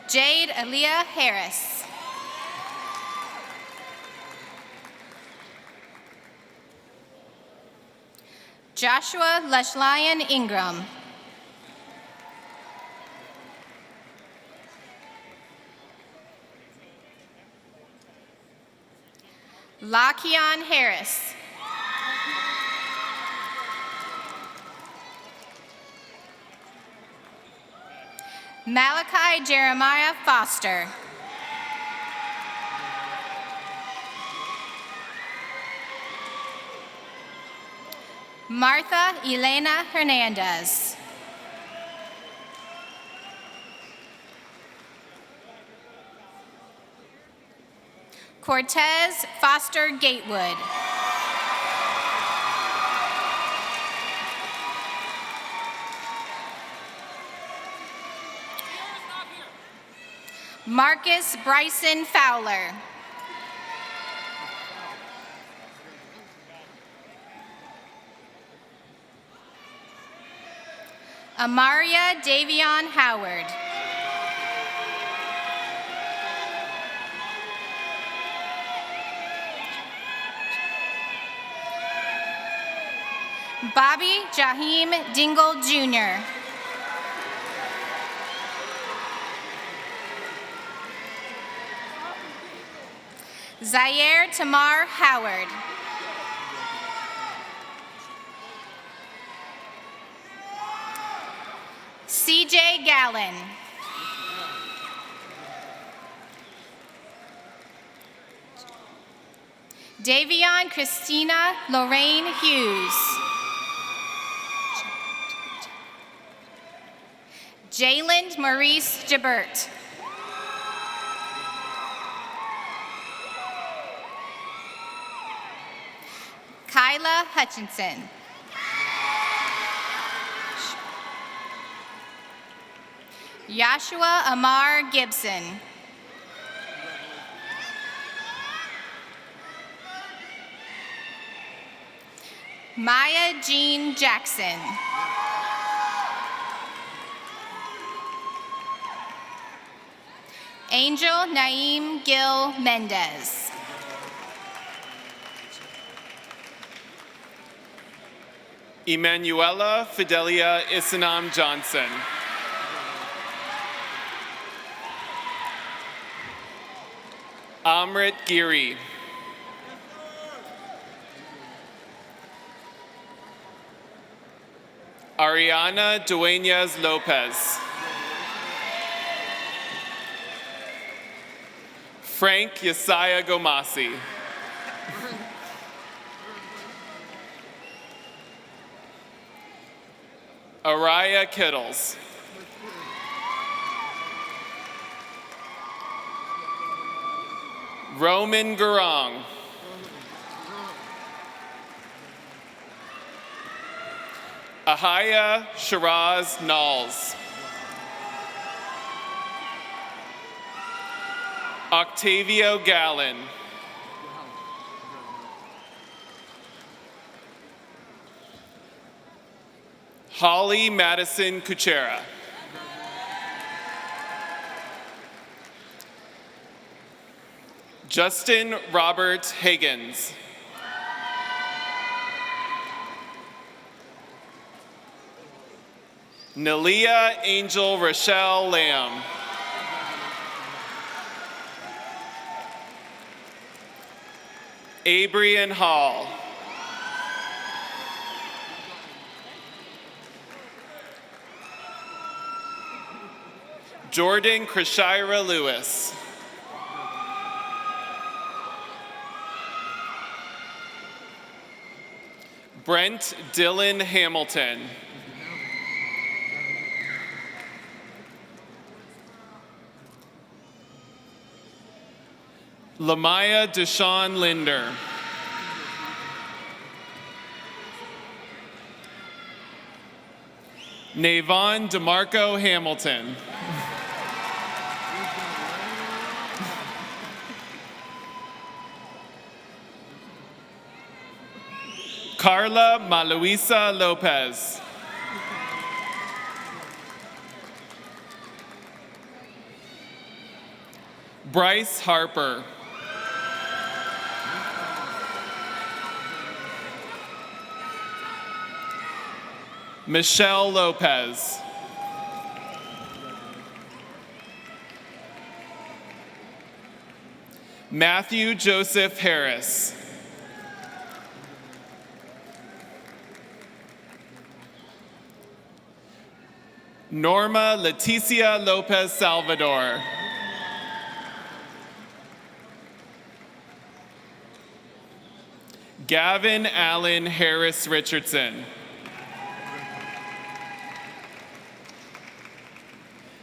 Jade Aaliyah Harris. Joshua Leshlyan Ingram. Lakian Harris. Malachi Jeremiah Foster. Martha Elena Hernandez. Cortez Foster Gatewood. Marcus Bryson Fowler. Amaria Davion Howard. Bobby Jaheim Dingle, Jr. Zaire Tamar Howard. CJ Gallen. Davion Christina Lorraine Hughes. Jayland Maurice Jabert. Kyla Hutchinson. Joshua Amar Gibson. Maya Jean Jackson. Angel Naeem Gil Mendez. Emanuela Fidelia Isanam Johnson. Amrit Giri. Ariana Dueñas Lopez. Frank Yesaya Gomasi. Araya Kittles. Roman Gurong. Ahaya Shiraz Knowles. Octavio Gallen. Holly Madison Kuchera. Justin Robert Higgins. Nalia Angel Rochelle Lamb. Abrian Hall. Jordan Krishira Lewis. Brent Dylan Hamilton. Lamaya Deshawn Linder. Navon DeMarco Hamilton. Carla Maluisa Lopez. Bryce Harper. Michelle Lopez. Matthew Joseph Harris. Norma Leticia Lopez Salvador. Gavin Allen Harris Richardson.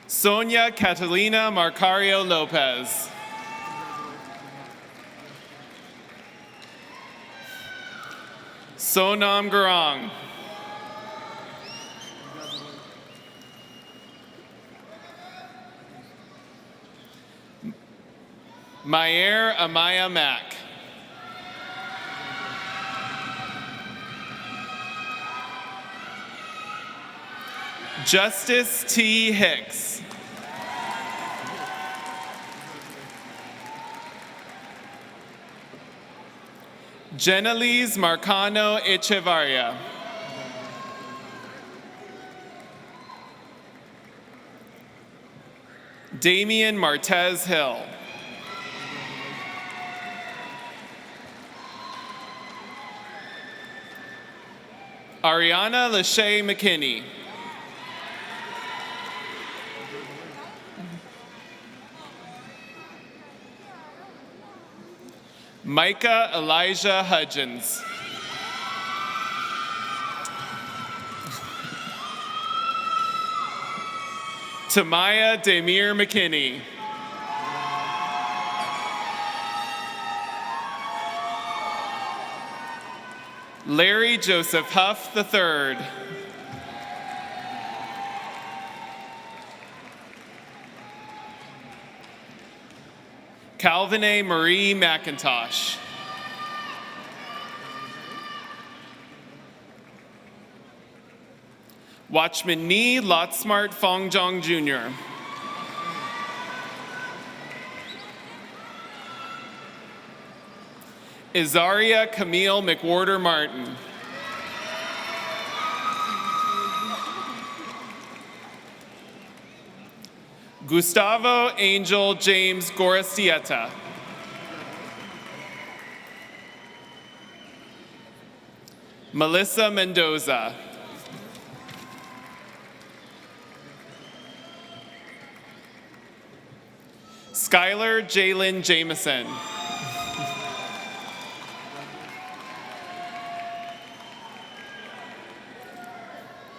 Sonia Catalina Marcario Lopez. Sonam Gurung. Mayer Amaya Mack. Justice T. Hicks. Jenelise Marcano Echevarria. Damian Martez Hill. Ariana Lachey McKinney. Micah Elijah Hudgens. Tamaya Demir McKinney. Larry Joseph Huff III. Calvin A. Marie McIntosh. Watchman Nee Lotsmart Fongjong Jr. Izaria Camille McWhorter Martin. Gustavo Angel James Gorastieta. Melissa Mendoza. Skylar Jalen Jameson.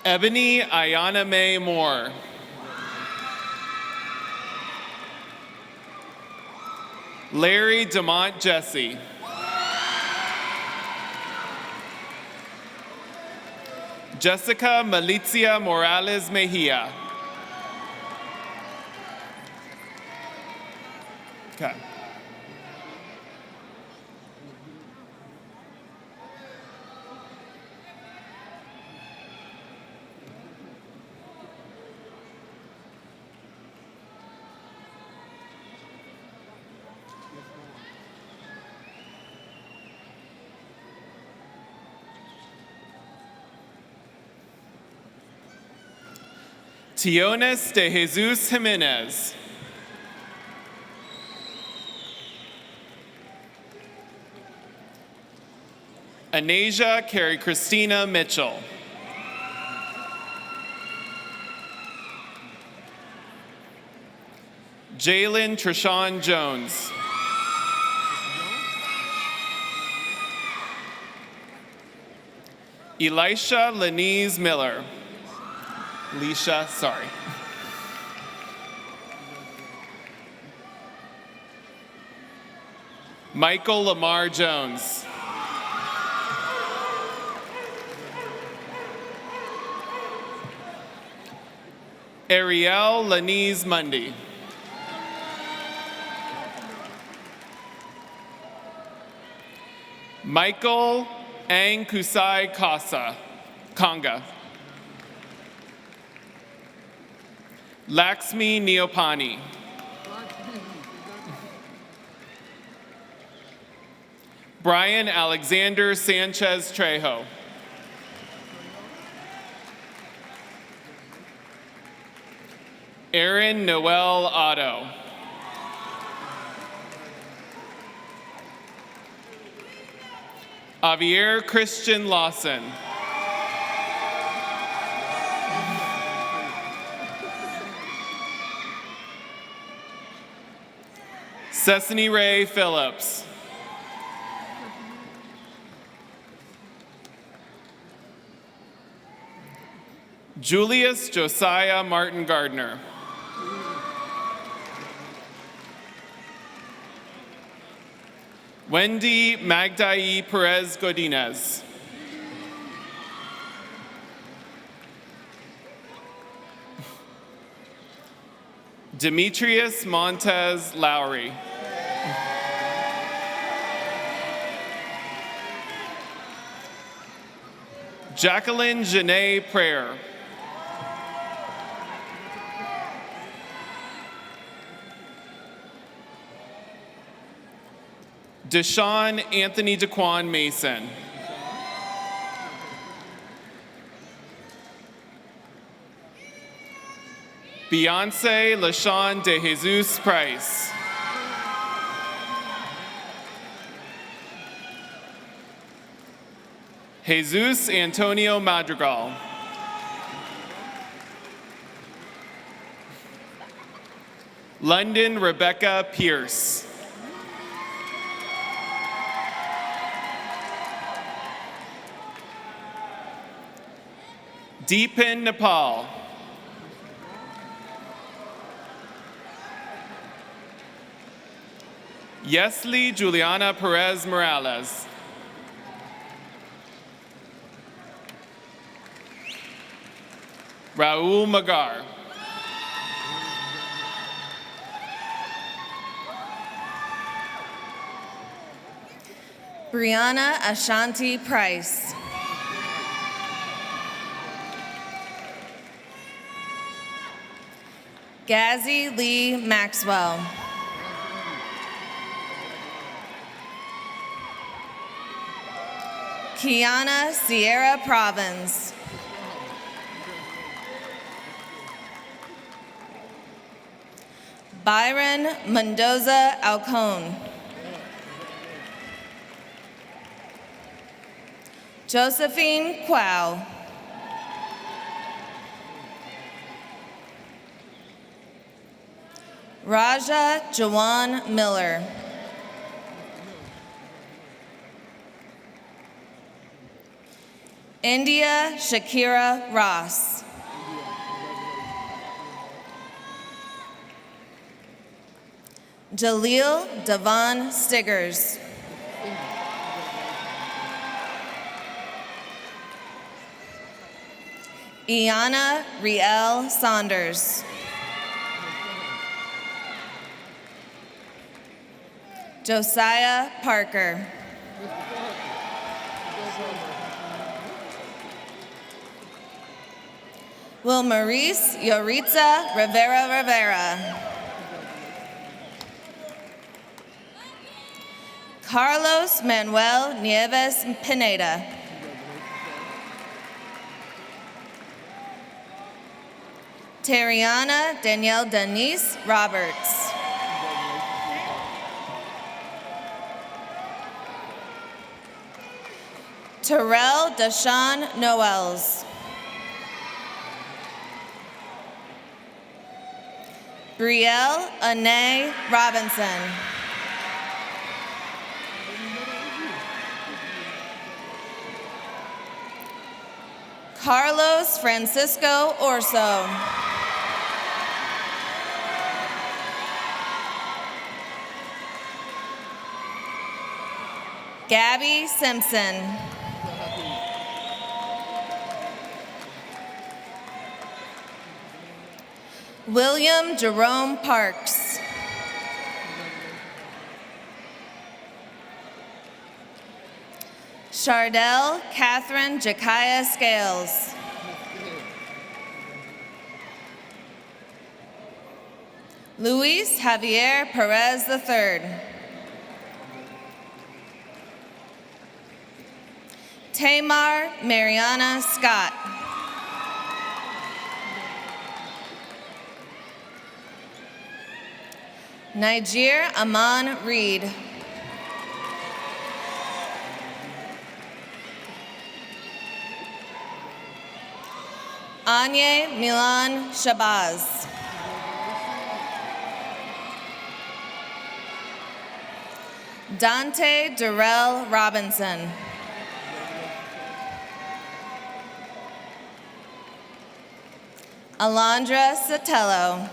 Ebony Ayana Mae Moore. Larry DeMont Jesse. Jessica Malizia Morales Mejia. Okay. Tiones de Jesus Jimenez. Anasia Carrie Christina Mitchell. Jalen Treshawn Jones. Elisha Lenise Miller. Leisha, sorry. Michael Lamar Jones. Ariel Lenise Mundy. Michael Ang Kusai Konga. Laxmi Neopani. Brian Alexander Sanchez Trejo. Aaron Noel Otto. Javier Christian Lawson. Cessany Ray Phillips. Julius Josiah Martin Gardner. Wendy Magdai Perez Godinez. Demetrius Montez Lowry. Jacqueline Janae Prayer. Deshaun Anthony DeQuan Mason. Beyonce LaShawn De Jesus Price. Jesus Antonio Madrigal. London Rebecca Pierce. Deepan Nepal. Yesli Juliana Perez Morales. Raul Magar. Brianna Ashanti Price. Gazzy Lee Maxwell. Kiana Sierra Provins. Byron Mendoza Alcone. Josephine Quao. Raja Jawan Miller. India Shakira Ross. Jaleel Devon Stiggers. Iana Riel Saunders. Josiah Parker. Will Maurice Yoritza Rivera. Carlos Manuel Nieves Pineda. Terriana Danielle Denise Roberts. Terrell Deshawn Noels. Brielle Anae Robinson. Carlos Francisco Orso. Gabby Simpson. William Jerome Parks. Chardell Catherine Jakaya Scales. Luis Javier Perez III. Tamar Mariana Scott. Niger Aman Reed. Anye Milan Shabazz. Dante Durrell Robinson. Alondra Sotelo.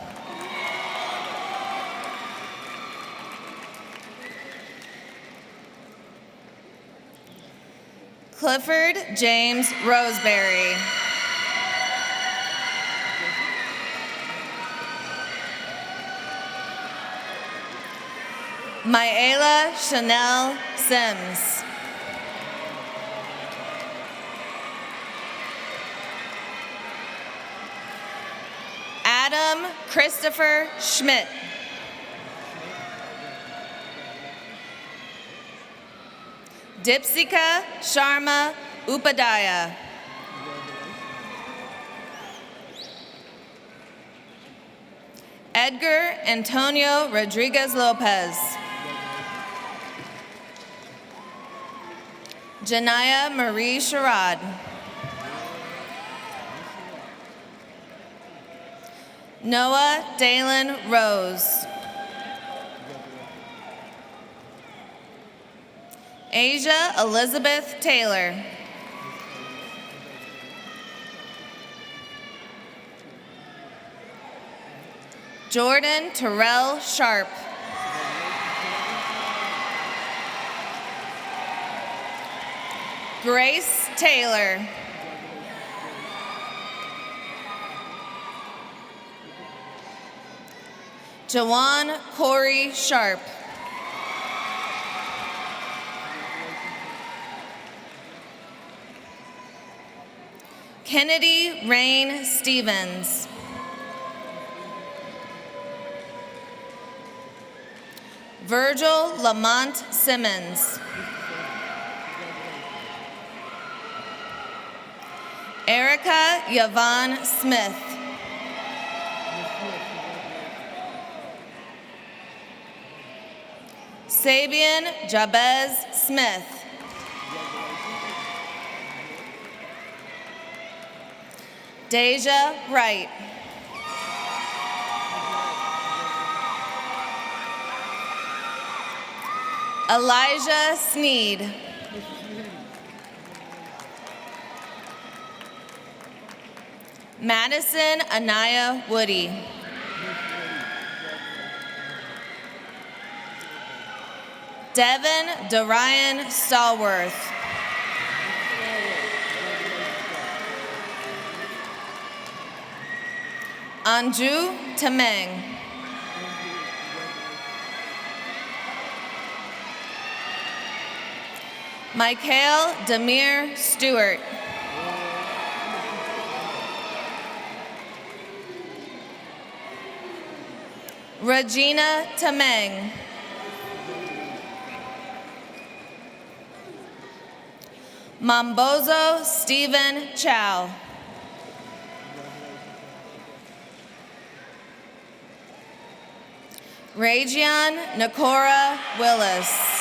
Clifford James Roseberry. Myela Chanel Sims. Adam Christopher Schmidt. Dipsika Sharma Upadhyaya. Edgar Antonio Rodriguez Lopez. Janaya Marie Sherrod. Noah Dalen Rose. Asia Elizabeth Taylor. Jordan Terrell Sharp. Grace Taylor. Jawan Corey Sharp. Kennedy Rain Stevens. Virgil Lamont Simmons. Erica Yvonne Smith. Sabian Jabez Smith. Deja Wright. Elijah Sneed. Madison Anaya Woody. Devin Dorian Stallworth. Anju Tameng. Michael Demir Stewart. Regina Tameng. Mambozo Stephen Chow. Rajian Nakora Willis.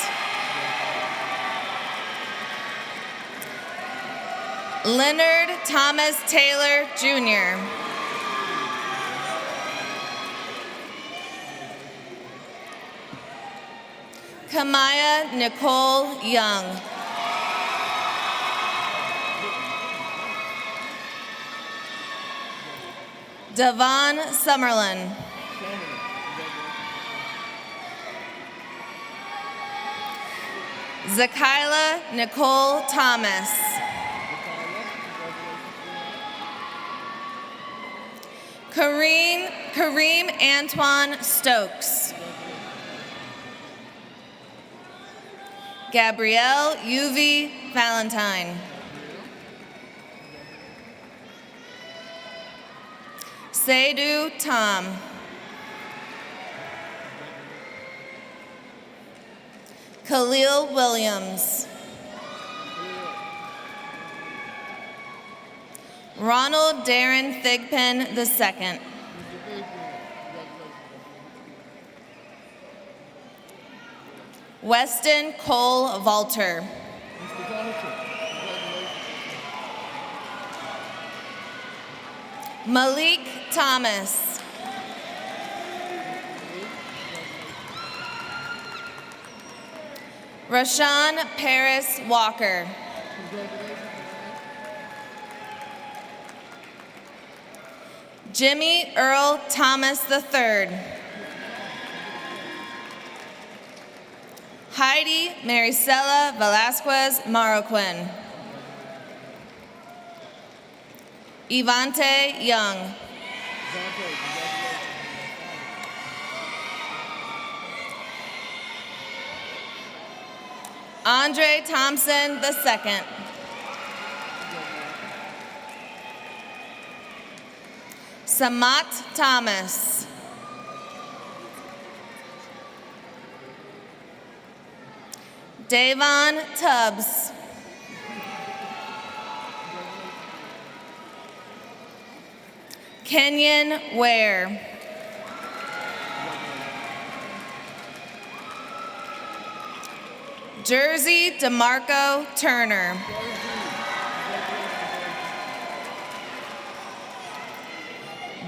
Leonard Thomas Taylor, Jr. Kamaya Nicole Young. Devon Summerlin. Zakila Nicole Thomas. Kareem Antoine Stokes. Gabrielle Uv Valentine. Seydu Tom. Khalil Williams. Ronald Darren Thigpen II. Weston Cole Valter. Malik Thomas. Rashawn Paris Walker. Jimmy Earl Thomas III. Heidi Maricela Velasquez Marroquin. Yvante Young. Andre Thompson II. Samat Thomas. Davon Tubbs. Kenyon Ware. Jersey DeMarco Turner.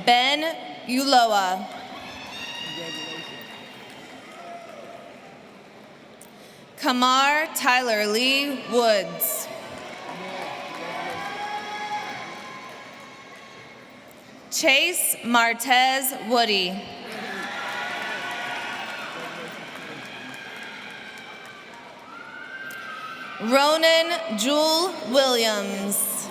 Ben Uloa. Kamar Tyler Lee Woods. Chase Martez Woody. Ronan Jewel Williams.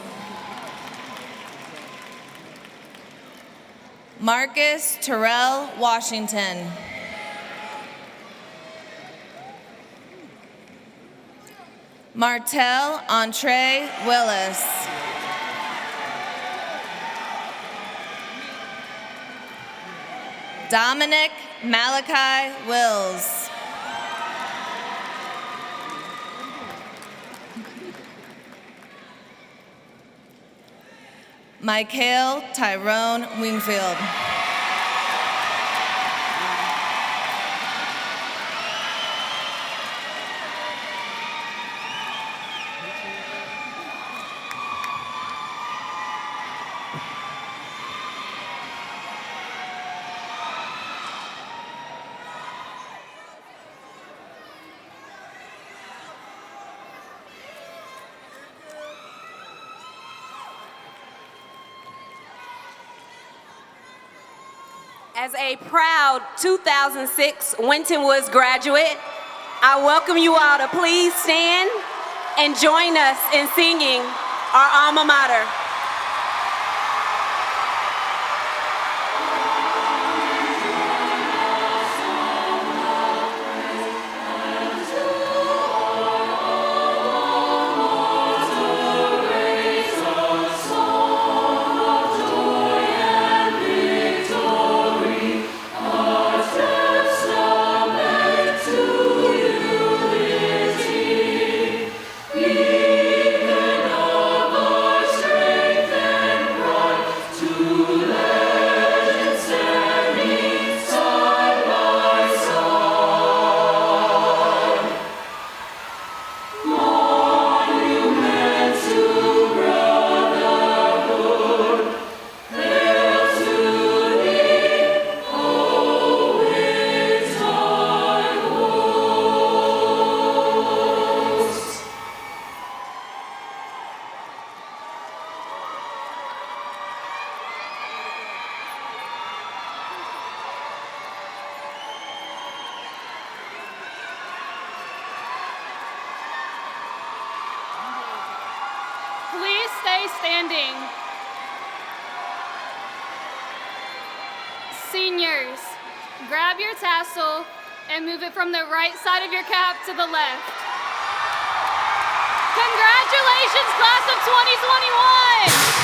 Marcus Terrell Washington. Martell Entre Willis. Dominic Malachi Wills. Michael Tyrone Wingfield. As a proud 2006 Winton Woods graduate, I welcome you all to please stand and join us in singing our alma mater. Please stay standing. Seniors, grab your tassel and move it from the right side of your cap to the left. Congratulations, class of 2021!